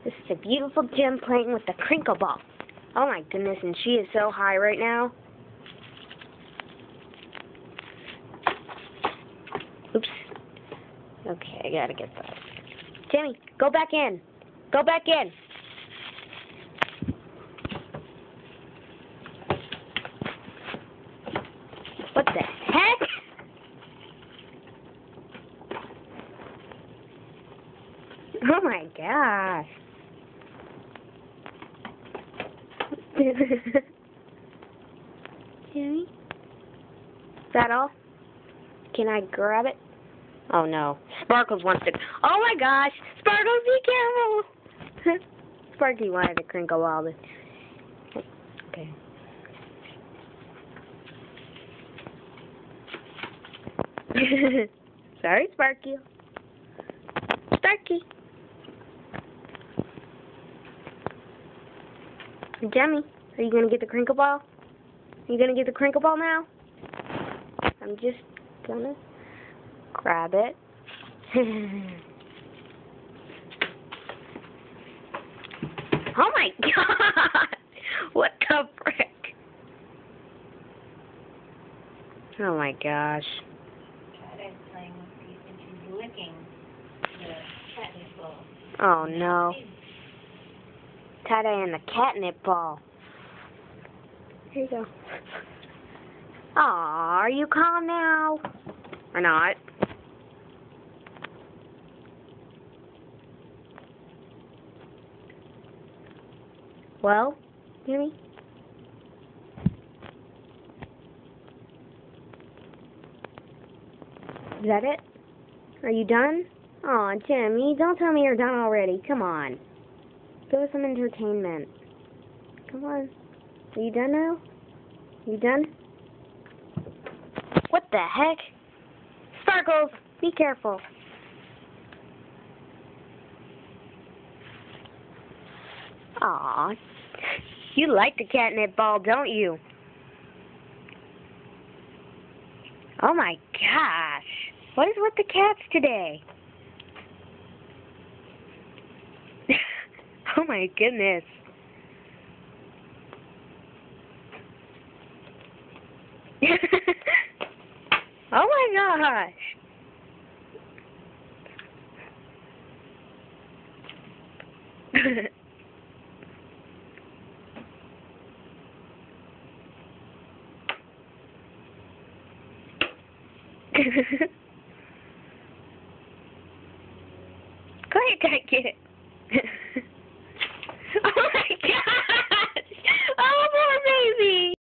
This is a beautiful Gem playing with the crinkle ball. Oh my goodness, and she is so high right now. Oops. Okay, I gotta get that. Timmy, go back in. Go back in. What the heck? Oh my gosh. Timmy? Is that all? Can I grab it? Oh no. Sparkles wants to. Oh my gosh! Sparkles, be careful! Sparky wanted to crinkle all this. Okay. Sorry, Sparky. Sparky. Jemmy, are you gonna get the crinkle ball? Are you gonna get the crinkle ball now? I'm just gonna grab it. Oh my god! What the frick? Oh my gosh. Tada's playing with these and she's licking the catnip ball. Oh no. Tada and the catnip ball. Here you go. Aw, are you calm now? Or not? Well, Jimmy? Is that it? Are you done? Aw, Jimmy, don't tell me you're done already. Come on. Give us some entertainment. Come on. Are you done now? You done? What the heck? Sparkles, be careful. Aw, you like the catnip ball, don't you? Oh my gosh. What is with the cats today? Oh my goodness. Oh my gosh. Go ahead, get it.